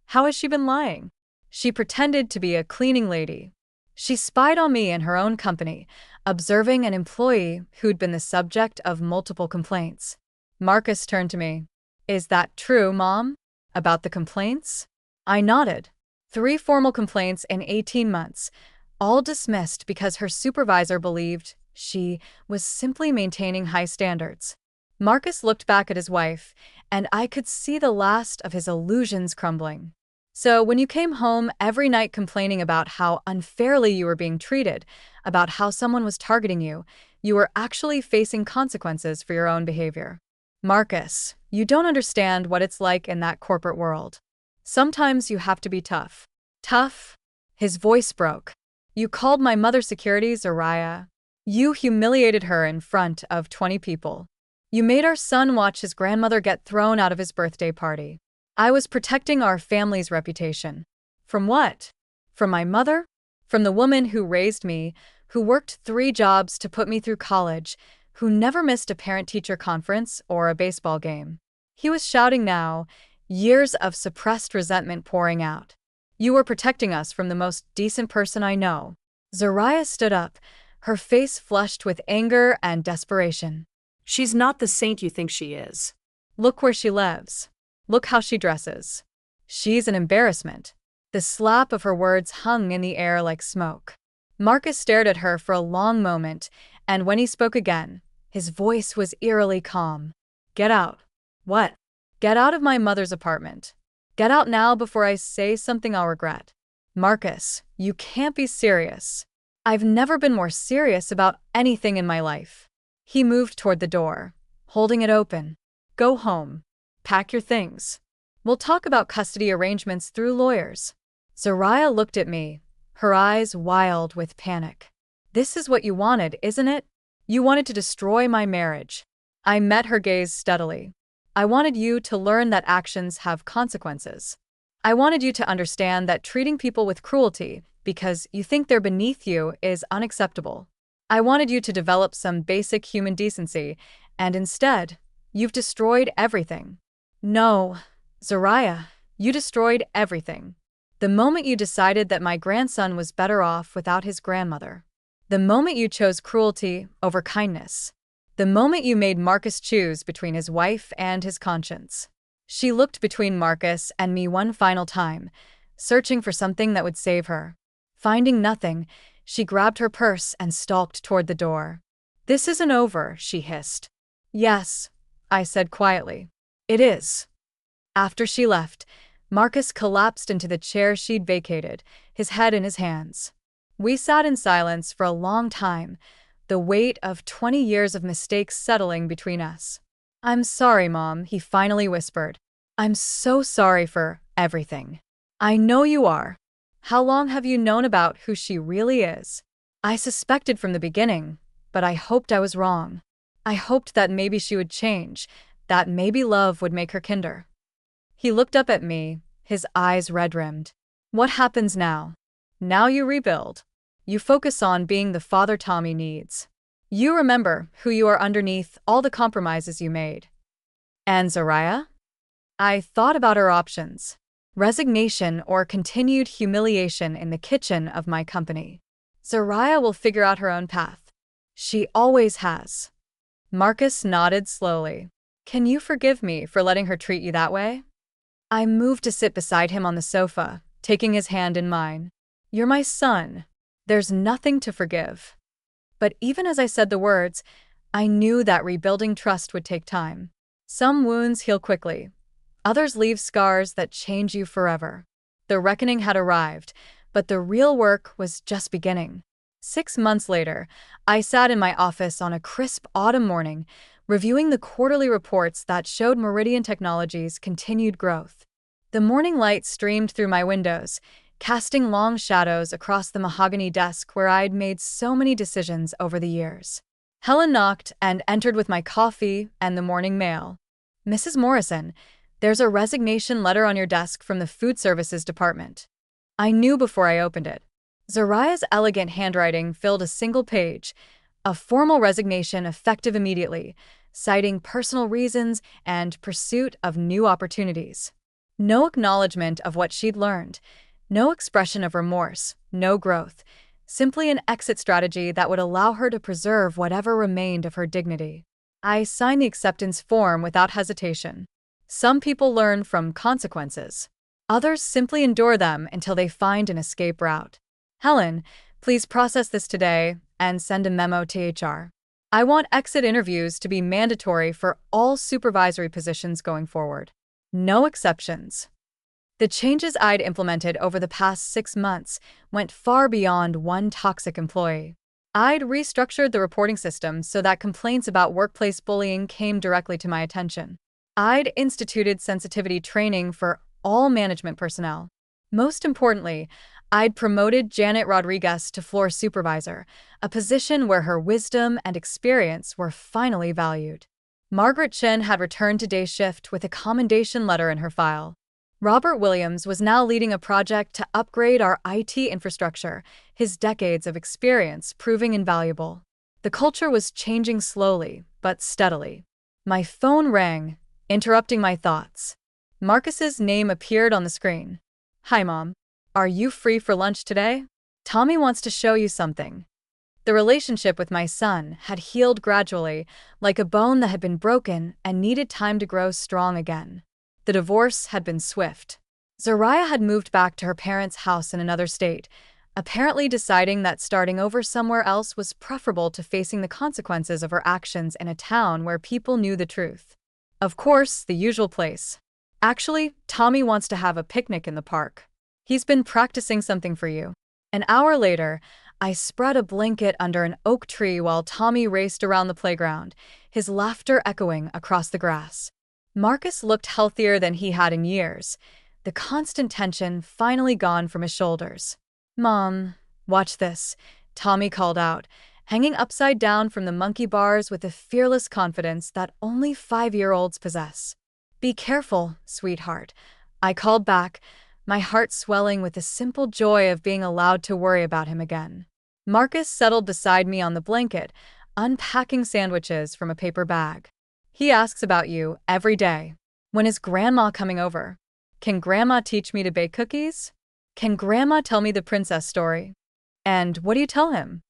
Speaker 1: How has she been lying? She pretended to be a cleaning lady. She spied on me in her own company, observing an employee who'd been the subject of multiple complaints. Marcus turned to me. Is that true, Mom? About the complaints? I nodded. 3 formal complaints in 18 months, all dismissed because her supervisor believed she was simply maintaining high standards. Marcus looked back at his wife, and I could see the last of his illusions crumbling. So when you came home every night complaining about how unfairly you were being treated, about how someone was targeting you, you were actually facing consequences for your own behavior. Marcus, you don't understand what it's like in that corporate world. Sometimes you have to be tough. Tough? His voice broke. You called my mother security, Zariah. You humiliated her in front of 20 people. You made our son watch his grandmother get thrown out of his birthday party. I was protecting our family's reputation. From what? From my mother? From the woman who raised me, who worked 3 jobs to put me through college, who never missed a parent-teacher conference or a baseball game. He was shouting now, years of suppressed resentment pouring out. You were protecting us from the most decent person I know. Zariah stood up, her face flushed with anger and desperation.
Speaker 2: She's not the saint you think she is.
Speaker 1: Look where she lives. Look how she dresses. She's an embarrassment. The slap of her words hung in the air like smoke. Marcus stared at her for a long moment, and when he spoke again, his voice was eerily calm. Get out. What? Get out of my mother's apartment. Get out now before I say something I'll regret. Marcus, you can't be serious. I've never been more serious about anything in my life. He moved toward the door, holding it open. Go home. Pack your things. We'll talk about custody arrangements through lawyers. Zariah looked at me, her eyes wild with panic. This is what you wanted, isn't it? You wanted to destroy my marriage. I met her gaze steadily. I wanted you to learn that actions have consequences. I wanted you to understand that treating people with cruelty because you think they're beneath you is unacceptable. I wanted you to develop some basic human decency, and instead, you've destroyed everything. No, Zariah, you destroyed everything. The moment you decided that my grandson was better off without his grandmother. The moment you chose cruelty over kindness. The moment you made Marcus choose between his wife and his conscience. She looked between Marcus and me one final time, searching for something that would save her. Finding nothing, she grabbed her purse and stalked toward the door. This isn't over, she hissed. Yes, I said quietly. It is. After she left, Marcus collapsed into the chair she'd vacated, his head in his hands. We sat in silence for a long time, the weight of 20 years of mistakes settling between us. I'm sorry, Mom, he finally whispered. I'm so sorry for everything. I know you are. How long have you known about who she really is? I suspected from the beginning, but I hoped I was wrong. I hoped that maybe she would change, that maybe love would make her kinder. He looked up at me, his eyes red-rimmed. What happens now? Now you rebuild. You focus on being the father Tommy needs. You remember who you are underneath all the compromises you made. And Zariah? I thought about her options. Resignation or continued humiliation in the kitchen of my company. Zariah will figure out her own path. She always has. Marcus nodded slowly. Can you forgive me for letting her treat you that way? I moved to sit beside him on the sofa, taking his hand in mine. You're my son. There's nothing to forgive. But even as I said the words, I knew that rebuilding trust would take time. Some wounds heal quickly. Others leave scars that change you forever. The reckoning had arrived, but the real work was just beginning. 6 months later, I sat in my office on a crisp autumn morning, reviewing the quarterly reports that showed Meridian Technologies' continued growth. The morning light streamed through my windows, casting long shadows across the mahogany desk where I'd made so many decisions over the years. Helen knocked and entered with my coffee and the morning mail. Mrs. Morrison, there's a resignation letter on your desk from the food services department. I knew before I opened it. Zariah's elegant handwriting filled a single page, a formal resignation effective immediately, citing personal reasons and pursuit of new opportunities. No acknowledgement of what she'd learned, no expression of remorse, no growth, simply an exit strategy that would allow her to preserve whatever remained of her dignity. I signed the acceptance form without hesitation. Some people learn from consequences. Others simply endure them until they find an escape route. Helen, please process this today and send a memo to HR. I want exit interviews to be mandatory for all supervisory positions going forward. No exceptions. The changes I'd implemented over the past 6 months went far beyond one toxic employee. I'd restructured the reporting system so that complaints about workplace bullying came directly to my attention. I'd instituted sensitivity training for all management personnel. Most importantly, I'd promoted Janet Rodriguez to floor supervisor, a position where her wisdom and experience were finally valued. Margaret Chen had returned to day shift with a commendation letter in her file. Robert Williams was now leading a project to upgrade our IT infrastructure, his decades of experience proving invaluable. The culture was changing slowly, but steadily. My phone rang, interrupting my thoughts. Marcus's name appeared on the screen. Hi, Mom. Are you free for lunch today? Tommy wants to show you something. The relationship with my son had healed gradually, like a bone that had been broken and needed time to grow strong again. The divorce had been swift. Zariah had moved back to her parents' house in another state, apparently deciding that starting over somewhere else was preferable to facing the consequences of her actions in a town where people knew the truth. Of course, the usual place. Actually, Tommy wants to have a picnic in the park. He's been practicing something for you. An hour later, I spread a blanket under an oak tree while Tommy raced around the playground, his laughter echoing across the grass. Marcus looked healthier than he had in years, the constant tension finally gone from his shoulders. Mom, watch this, Tommy called out, hanging upside down from the monkey bars with a fearless confidence that only 5-year-olds possess. Be careful, sweetheart, I called back, my heart swelling with the simple joy of being allowed to worry about him again. Marcus settled beside me on the blanket, unpacking sandwiches from a paper bag. He asks about you every day. When is Grandma coming over? Can Grandma teach me to bake cookies? Can Grandma tell me the princess story? And what do you tell him?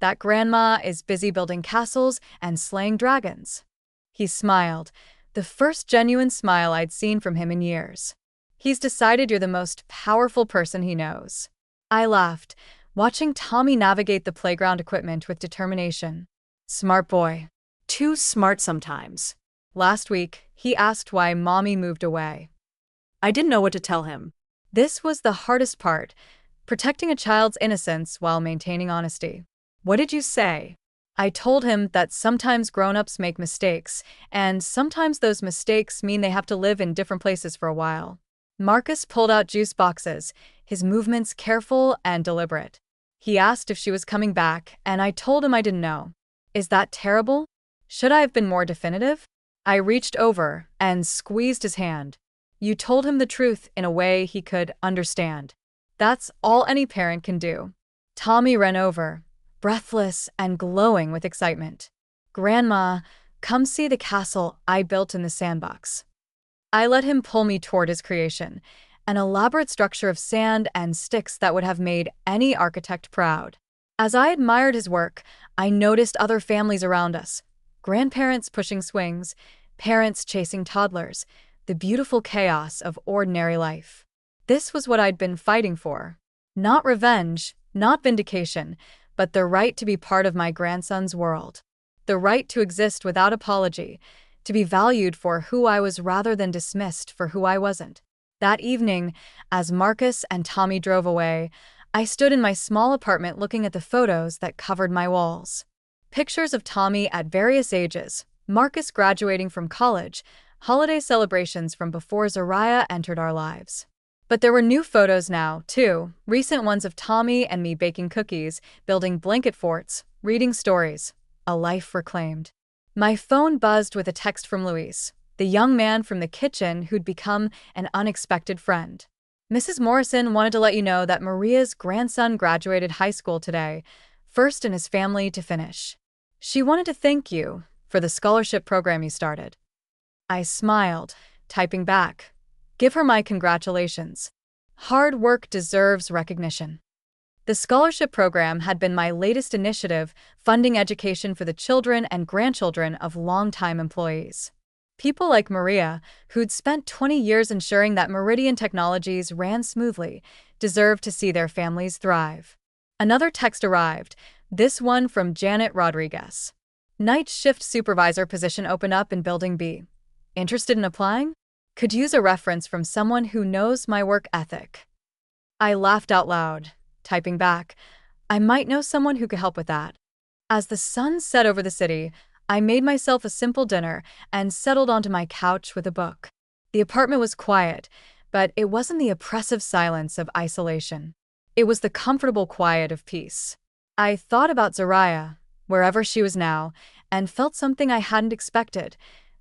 Speaker 1: That Grandma is busy building castles and slaying dragons. He smiled, the first genuine smile I'd seen from him in years. He's decided you're the most powerful person he knows. I laughed, watching Tommy navigate the playground equipment with determination. Smart boy.
Speaker 2: Too smart sometimes.
Speaker 1: Last week, he asked why Mommy moved away.
Speaker 2: I didn't know what to tell him.
Speaker 1: This was the hardest part, protecting a child's innocence while maintaining honesty. What did you say? I told him that sometimes grown-ups make mistakes, and sometimes those mistakes mean they have to live in different places for a while. Marcus pulled out juice boxes, his movements careful and deliberate. He asked if she was coming back, and I told him I didn't know. Is that terrible? Should I have been more definitive? I reached over and squeezed his hand. You told him the truth in a way he could understand. That's all any parent can do. Tommy ran over, breathless and glowing with excitement. Grandma, come see the castle I built in the sandbox. I let him pull me toward his creation, an elaborate structure of sand and sticks that would have made any architect proud. As I admired his work, I noticed other families around us: grandparents pushing swings, parents chasing toddlers, the beautiful chaos of ordinary life. This was what I'd been fighting for. Not revenge, not vindication, but the right to be part of my grandson's world. The right to exist without apology, to be valued for who I was rather than dismissed for who I wasn't. That evening, as Marcus and Tommy drove away, I stood in my small apartment looking at the photos that covered my walls. Pictures of Tommy at various ages, Marcus graduating from college, holiday celebrations from before Zariah entered our lives. But there were new photos now, too, recent ones of Tommy and me baking cookies, building blanket forts, reading stories, a life reclaimed. My phone buzzed with a text from Luis, the young man from the kitchen who'd become an unexpected friend. Mrs. Morrison wanted to let you know that Maria's grandson graduated high school today, first in his family to finish. She wanted to thank you for the scholarship program you started. I smiled, typing back, "Give her my congratulations. Hard work deserves recognition." The scholarship program had been my latest initiative, funding education for the children and grandchildren of longtime employees. People like Maria, who'd spent 20 years ensuring that Meridian Technologies ran smoothly, deserved to see their families thrive. Another text arrived, this one from Janet Rodriguez. "Night shift supervisor position open up in Building B. Interested in applying? Could use a reference from someone who knows my work ethic." I laughed out loud, typing back, "I might know someone who could help with that." As the sun set over the city, I made myself a simple dinner and settled onto my couch with a book. The apartment was quiet, but it wasn't the oppressive silence of isolation. It was the comfortable quiet of peace. I thought about Zariah, wherever she was now, and felt something I hadn't expected.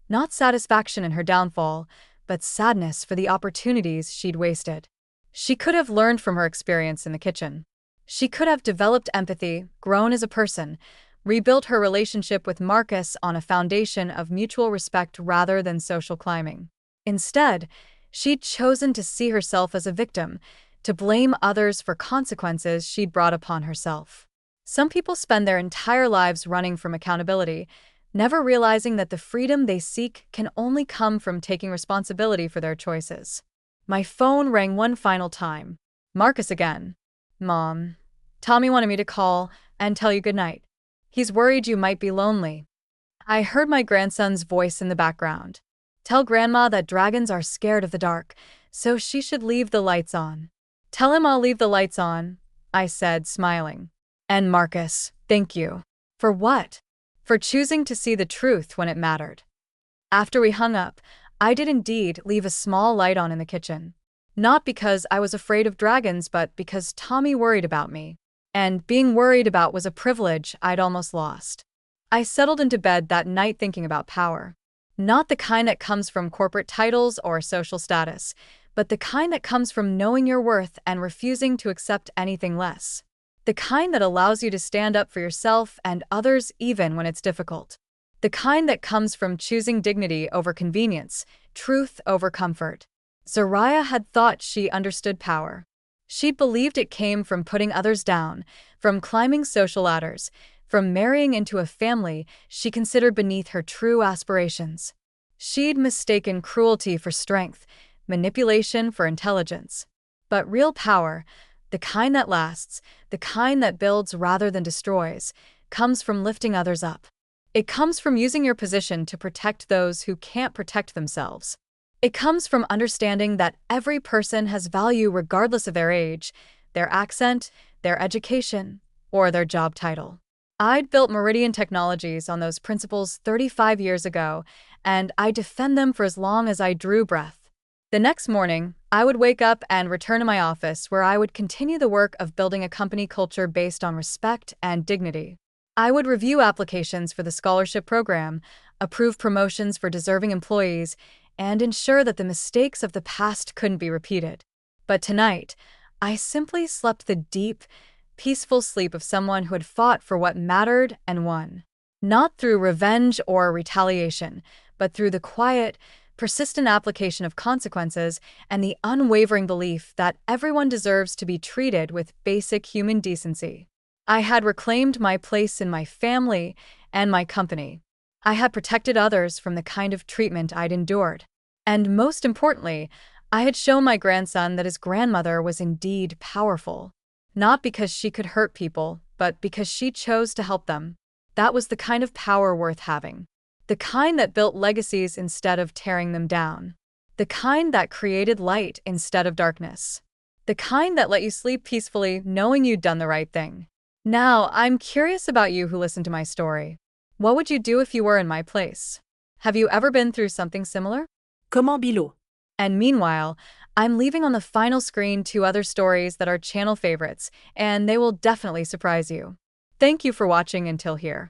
Speaker 1: Not satisfaction in her downfall, but sadness for the opportunities she'd wasted. She could have learned from her experience in the kitchen. She could have developed empathy, grown as a person, rebuilt her relationship with Marcus on a foundation of mutual respect rather than social climbing. Instead, she'd chosen to see herself as a victim, to blame others for consequences she'd brought upon herself. Some people spend their entire lives running from accountability, never realizing that the freedom they seek can only come from taking responsibility for their choices. My phone rang one final time. Marcus again. "Mom, Tommy wanted me to call and tell you goodnight. He's worried you might be lonely." I heard my grandson's voice in the background. "Tell Grandma that dragons are scared of the dark, so she should leave the lights on." "Tell him I'll leave the lights on," I said, smiling. "And Marcus, thank you." "For what?" "For choosing to see the truth when it mattered." After we hung up, I did indeed leave a small light on in the kitchen. Not because I was afraid of dragons, but because Tommy worried about me. And being worried about was a privilege I'd almost lost. I settled into bed that night thinking about power. Not the kind that comes from corporate titles or social status, but the kind that comes from knowing your worth and refusing to accept anything less. The kind that allows you to stand up for yourself and others even when it's difficult. The kind that comes from choosing dignity over convenience, truth over comfort. Zariah had thought she understood power. She'd believed it came from putting others down, from climbing social ladders, from marrying into a family she considered beneath her true aspirations. She'd mistaken cruelty for strength, manipulation for intelligence. But real power, the kind that lasts, the kind that builds rather than destroys, comes from lifting others up. It comes from using your position to protect those who can't protect themselves. It comes from understanding that every person has value regardless of their age, their accent, their education, or their job title. I'd built Meridian Technologies on those principles 35 years ago, and I defend them for as long as I drew breath. The next morning, I would wake up and return to my office where I would continue the work of building a company culture based on respect and dignity. I would review applications for the scholarship program, approve promotions for deserving employees, and ensure that the mistakes of the past couldn't be repeated. But tonight, I simply slept the deep, peaceful sleep of someone who had fought for what mattered and won. Not through revenge or retaliation, but through the quiet, persistent application of consequences and the unwavering belief that everyone deserves to be treated with basic human decency. I had reclaimed my place in my family and my company. I had protected others from the kind of treatment I'd endured. And most importantly, I had shown my grandson that his grandmother was indeed powerful. Not because she could hurt people, but because she chose to help them. That was the kind of power worth having. The kind that built legacies instead of tearing them down. The kind that created light instead of darkness. The kind that let you sleep peacefully knowing you'd done the right thing. Now, I'm curious about you who listened to my story. What would you do if you were in my place? Have you ever been through something similar?
Speaker 2: Comment below.
Speaker 1: And meanwhile, I'm leaving on the final screen 2 other stories that are channel favorites, and they will definitely surprise you. Thank you for watching until here.